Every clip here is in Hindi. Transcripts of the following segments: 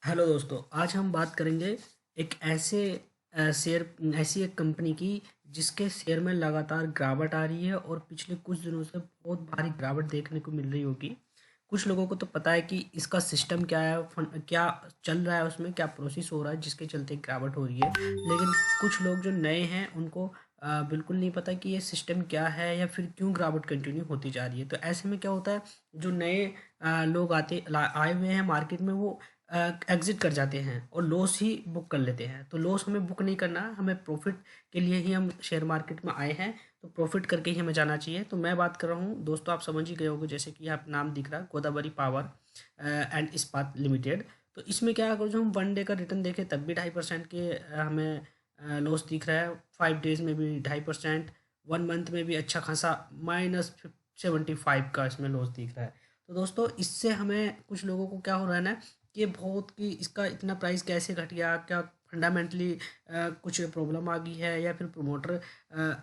हेलो दोस्तों, आज हम बात करेंगे एक ऐसी एक कंपनी की जिसके शेयर में लगातार गिरावट आ रही है और पिछले कुछ दिनों से बहुत भारी गिरावट देखने को मिल रही होगी। कुछ लोगों को तो पता है कि इसका सिस्टम क्या है, क्या चल रहा है, उसमें क्या प्रोसेस हो रहा है जिसके चलते गिरावट हो रही है। लेकिन कुछ लोग जो नए हैं उनको बिल्कुल नहीं पता कि ये सिस्टम क्या है या फिर क्यों गिरावट कंटिन्यू होती जा रही है। तो ऐसे में क्या होता है, जो नए लोग आए हुए हैं मार्केट में, वो एग्जिट कर जाते हैं और लॉस ही बुक कर लेते हैं। तो लॉस हमें बुक नहीं करना, हमें प्रॉफिट के लिए ही हम शेयर मार्केट में आए हैं, तो प्रॉफिट करके ही हमें जाना चाहिए। तो मैं बात कर रहा हूँ दोस्तों, आप समझ ही गए होंगे, जैसे कि आप नाम दिख रहा है गोदावरी पावर एंड इस्पात लिमिटेड। तो इसमें क्या, अगर जो हम 1 डे का रिटर्न देखें तब भी 2.5% के हमें लॉस दिख रहा है। 5 डेज में भी 2.5%, 1 मंथ में भी अच्छा खासा -75 का इसमें लॉस दिख रहा है। तो दोस्तों, इससे हमें कुछ लोगों को क्या हो रहा है ना, कि बहुत कि इसका इतना प्राइस कैसे घट गया, क्या फंडामेंटली कुछ प्रॉब्लम आ गई है, या फिर प्रोमोटर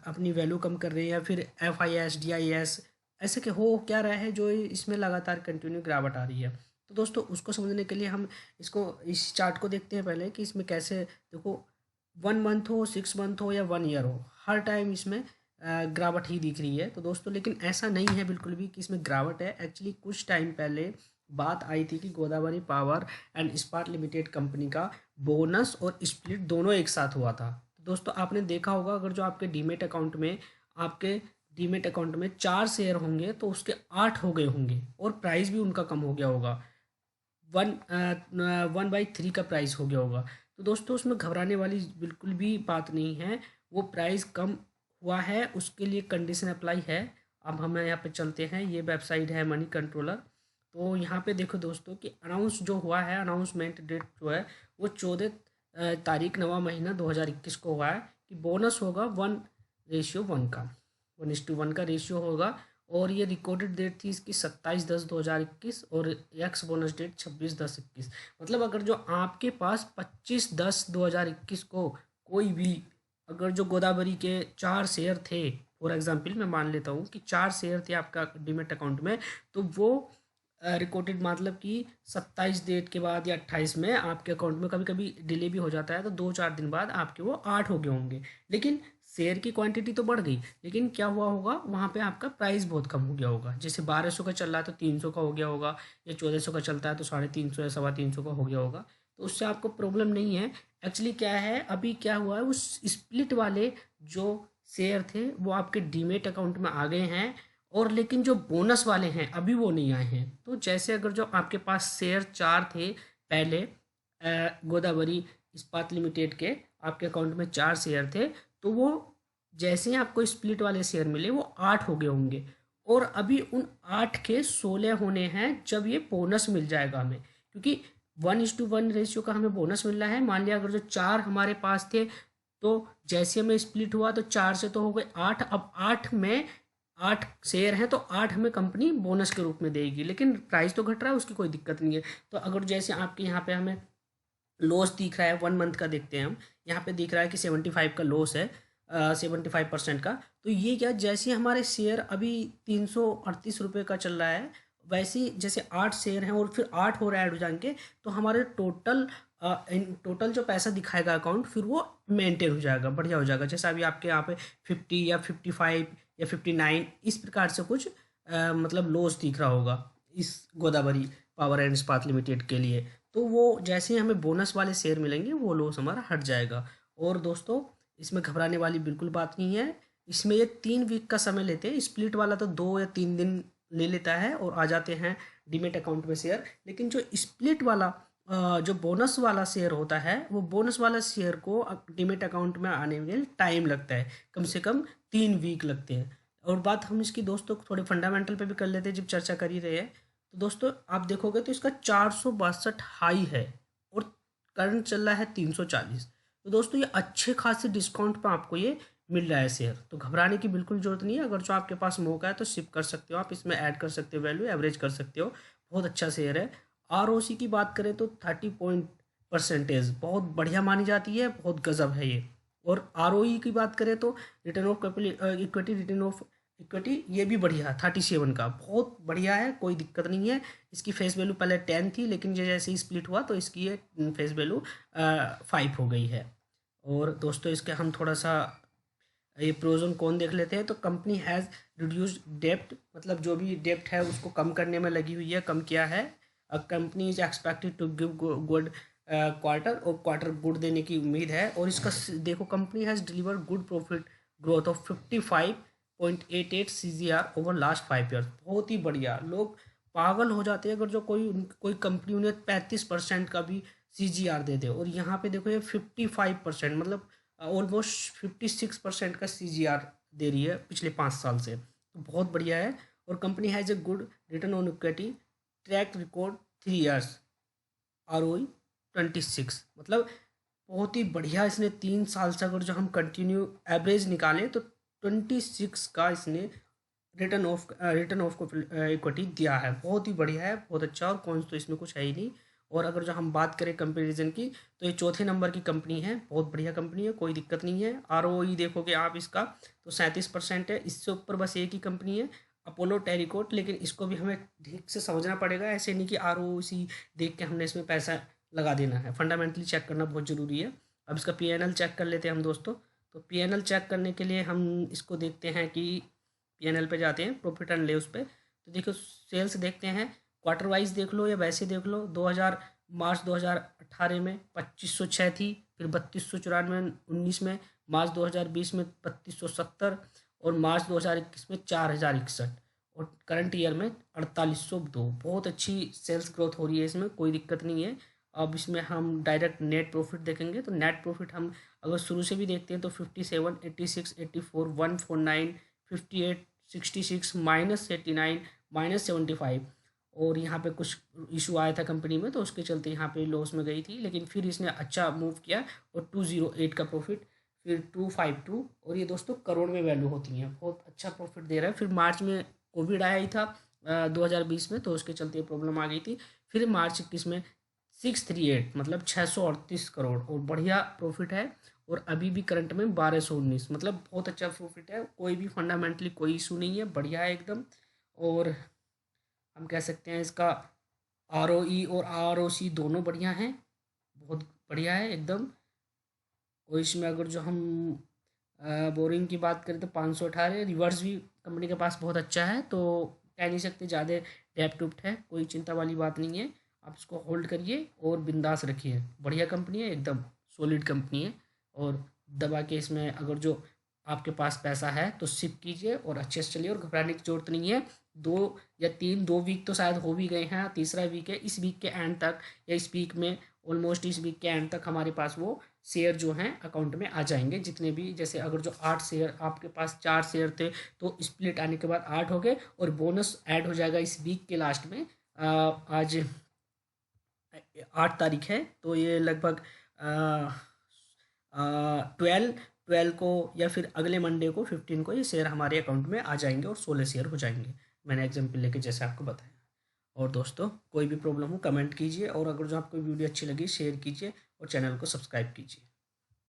अपनी वैल्यू कम कर रहे हैं, या फिर FIS DIS ऐसे के हो क्या रहा है जो इसमें लगातार कंटिन्यू गिरावट आ रही है। तो दोस्तों, उसको समझने के लिए हम इस चार्ट को देखते हैं पहले कि इसमें कैसे। देखो, 1 मंथ हो, 6 मंथ हो या 1 ईयर हो, हर टाइम इसमें गिरावट ही दिख रही है। तो दोस्तों, लेकिन ऐसा नहीं है बिल्कुल भी कि इसमें गिरावट है। एक्चुअली कुछ टाइम पहले बात आई थी कि गोदावरी पावर एंड इस्पात लिमिटेड कंपनी का बोनस और स्प्लिट दोनों एक साथ हुआ था। तो दोस्तों, आपने देखा होगा, अगर जो आपके डीमेट अकाउंट में 4 शेयर होंगे तो उसके 8 हो गए होंगे और प्राइस भी उनका कम हो गया होगा। 1/3 का प्राइस हो गया होगा। तो दोस्तों, उसमें घबराने वाली बिल्कुल भी बात नहीं है। वो प्राइस कम हुआ है, उसके लिए कंडीशन अप्लाई है। अब हम यहाँ पे चलते हैं, ये वेबसाइट है मनी कंट्रोलर। तो यहाँ पे देखो दोस्तों कि अनाउंस जो हुआ है, अनाउंसमेंट डेट जो है वो 14 तारीख 9वां महीना 2021 को हुआ है कि बोनस होगा 1:1 का, 1:1 का रेशियो होगा। और ये रिकॉर्डेड डेट थी इसकी 27/10/2021 और एक्स बोनस डेट 26/10/21। मतलब अगर जो आपके पास 25/10/2021 को कोई भी, अगर जो गोदावरी के 4 शेयर थे, फॉर एग्जांपल मैं मान लेता हूँ कि 4 शेयर थे आपका डीमेट अकाउंट में, तो वो रिकॉर्डेड मतलब कि 27 डेट के बाद या 28 में आपके अकाउंट में कभी कभी डिले भी हो जाता है, तो 2-4 दिन बाद आपके वो 8 हो गए होंगे। लेकिन शेयर की क्वांटिटी तो बढ़ गई, लेकिन क्या हुआ होगा, वहाँ पे आपका प्राइस बहुत कम हो गया होगा। जैसे 1200 का चल रहा है तो 300 का हो गया होगा, या 1400 का चलता है तो 350 या 325 का हो गया होगा। तो उससे आपको प्रॉब्लम नहीं है। एक्चुअली क्या है, अभी क्या हुआ है, उस स्प्लिट वाले जो शेयर थे वो आपके डीमेट अकाउंट में आ गए हैं, और लेकिन जो बोनस वाले हैं अभी वो नहीं आए हैं। तो जैसे अगर जो आपके पास शेयर 4 थे पहले, गोदावरी इस्पात लिमिटेड के आपके अकाउंट में 4 शेयर थे, तो वो जैसे ही आपको स्प्लिट वाले शेयर मिले वो 8 हो गए होंगे। और अभी उन 8 के 16 होने हैं जब ये बोनस मिल जाएगा हमें, क्योंकि 1:1 रेशियो का हमें बोनस मिल रहा है। मान लिया अगर जो 4 हमारे पास थे, तो जैसे हमें स्प्लिट हुआ तो 4 से तो हो गए 8, अब 8 शेयर हैं तो 8 हमें कंपनी बोनस के रूप में देगी, लेकिन प्राइस तो घट रहा है, उसकी कोई दिक्कत नहीं है। तो अगर जैसे आपके यहाँ पे हमें लॉस दिख रहा है, 1 मंथ का देखते हैं हम, यहाँ पे दिख रहा है कि 75 का लॉस है, 75% का। तो ये क्या, जैसे हमारे शेयर अभी 338 रुपये का चल रहा है, वैसे ही जैसे 8 शेयर हैं और फिर 8 और ऐड हो जाएंगे, तो हमारे टोटल जो पैसा दिखाएगा अकाउंट, फिर वो मेंटेन हो जाएगा, बढ़िया हो जाएगा। जैसे अभी आपके यहाँ पे 50 या 55 या 59 इस प्रकार से कुछ मतलब लॉस दिख रहा होगा इस गोदावरी पावर एंड इस्पात लिमिटेड के लिए। तो वो जैसे ही हमें बोनस वाले शेयर मिलेंगे वो लॉस हमारा हट जाएगा। और दोस्तों, इसमें घबराने वाली बिल्कुल बात नहीं है। इसमें ये 3 वीक का समय लेते हैं, स्प्लिट वाला तो 2 या 3 दिन ले लेता है और आ जाते हैं डीमेट अकाउंट में शेयर। लेकिन जो स्प्लिट वाला जो बोनस वाला शेयर होता है, वो बोनस वाला शेयर को डीमेट अकाउंट में आने में टाइम लगता है, कम से कम 3 वीक लगते हैं। और बात हम इसकी दोस्तों थोड़े फंडामेंटल पे भी कर लेते हैं, जब चर्चा कर ही रहे हैं। तो दोस्तों, आप देखोगे तो इसका 462 हाई है और करंट चल रहा है 340। तो दोस्तों, ये अच्छे खासे डिस्काउंट पे आपको ये मिल रहा है शेयर, तो घबराने की बिल्कुल जरूरत नहीं है। अगर जो आपके पास मौका है तो शिप कर सकते हो, आप इसमें ऐड कर सकते हो, वैल्यू एवरेज कर सकते हो। बहुत अच्छा शेयर है। ROC की बात करें तो 30% बहुत बढ़िया मानी जाती है, बहुत गजब है ये। और ROE की बात करें तो return of capital equity, return of equity ये भी बढ़िया है, 37 का बहुत बढ़िया है, कोई दिक्कत नहीं है। इसकी फेस वैल्यू पहले 10 थी, लेकिन जैसे ही स्प्लिट हुआ तो इसकी ये फेस वैल्यू 5 हो गई है। और दोस्तों इसके हम थोड़ा सा ये प्रोज एंड कॉन देख लेते हैं। तो कंपनी हैज़ रिड्यूस्ड डेप्ट, मतलब जो भी डेप्ट है उसको कम करने में लगी हुई है, कम किया है। Company is expected to give good quarter, और क्वार्टर गुड देने की उम्मीद है। और इसका देखो, company has delivered good profit growth of 55.88 CGR over last 5 years. बहुत ही बढ़िया, लोग पागल हो जाते हैं अगर जो कोई कंपनी उन्हें 35% का भी CGR दे दे। और यहाँ पे देखो ये 55%, मतलब ऑलमोस्ट 56% का CGR दे रही है पिछले 5 साल से, तो बहुत बढ़िया है। और company has a good return on equity, track record 3 years, ROE 26, मतलब बहुत ही बढ़िया। इसने 3 साल से अगर जो हम कंटिन्यू एवरेज निकालें तो 26 का इसने रिटर्न ऑफ इक्विटी दिया है, बहुत ही बढ़िया है, बहुत अच्छा। और कौन तो इसमें कुछ है ही नहीं। और अगर जो हम बात करें कंपैरिजन की, तो ये चौथे नंबर की कंपनी है, बहुत बढ़िया कंपनी है, कोई दिक्कत नहीं है। ROE देखोगे आप इसका तो 37% है। इससे ऊपर बस एक ही कंपनी है, अपोलो टेरिकोट, लेकिन इसको भी हमें ठीक से समझना पड़ेगा। ऐसे नहीं कि ROC देख के हमने इसमें पैसा लगा देना है, फंडामेंटली चेक करना बहुत ज़रूरी है। अब इसका PNL चेक कर लेते हैं हम दोस्तों। तो PNL चेक करने के लिए हम इसको देखते हैं कि PNL पे जाते हैं, प्रॉफिट एंड लॉस पे। तो देखो सेल्स देखते हैं, क्वार्टर वाइज देख लो या वैसे देख लो। मार्च 2018 में 2506 थी, फिर 3294 19 में, मार्च 2020 में 3270, और मार्च 2021 में 4061, और करंट ईयर में 4802। बहुत अच्छी सेल्स ग्रोथ हो रही है इसमें, कोई दिक्कत नहीं है। अब इसमें हम डायरेक्ट नेट प्रॉफिट देखेंगे, तो नेट प्रॉफिट हम अगर शुरू से भी देखते हैं तो 57, 86, 84, 149, 58, 66, -89, -75। और यहाँ पे कुछ इशू आया था कंपनी में, तो उसके चलते यहाँ पे लॉस में गई थी, लेकिन फिर इसने अच्छा मूव किया और 208 का प्रॉफिट, फिर 252। और ये दोस्तों करोड़ में वैल्यू होती हैं, बहुत अच्छा प्रॉफिट दे रहा है। फिर मार्च में कोविड आया ही था 2020 में, तो उसके चलते प्रॉब्लम आ गई थी। फिर मार्च 21 में 638, मतलब 638 करोड़, और बढ़िया प्रॉफिट है। और अभी भी करंट में 1219, मतलब बहुत अच्छा प्रॉफिट है, कोई भी फंडामेंटली कोई इशू नहीं है, बढ़िया है एकदम। और हम कह सकते हैं इसका ROE और ROC दोनों बढ़िया हैं, बहुत बढ़िया है एकदम। और इसमें अगर जो हम बोरिंग की बात करें तो 518, रिवर्स भी कंपनी के पास बहुत अच्छा है, तो कह नहीं सकते ज़्यादा डेप्ट उप्ट है, कोई चिंता वाली बात नहीं है। आप इसको होल्ड करिए और बिंदास रखिए, बढ़िया कंपनी है एकदम, सॉलिड कंपनी है। और दबा के इसमें अगर जो आपके पास पैसा है तो सिप कीजिए और अच्छे से चलिए, और घबराने की जरूरत नहीं है। 2 वीक तो शायद हो भी गए हैं, तीसरा वीक है, इस वीक के एंड तक या इस वीक में ऑलमोस्ट इस वीक के एंड तक हमारे पास वो शेयर जो हैं अकाउंट में आ जाएंगे, जितने भी, जैसे अगर जो 8 शेयर आपके पास 4 शेयर थे तो स्प्लिट आने के बाद 8 हो गए, और बोनस ऐड हो जाएगा इस वीक के लास्ट में। आज 8 तारीख है, तो ये लगभग 12 को या फिर अगले मंडे को 15 को ये शेयर हमारे अकाउंट में आ जाएंगे और 16 शेयर हो जाएंगे, मैंने एग्जाम्पल लेके जैसे आपको बताया। और दोस्तों कोई भी प्रॉब्लम हो कमेंट कीजिए, और अगर जो आपको वीडियो अच्छी लगी शेयर कीजिए और चैनल को सब्सक्राइब कीजिए।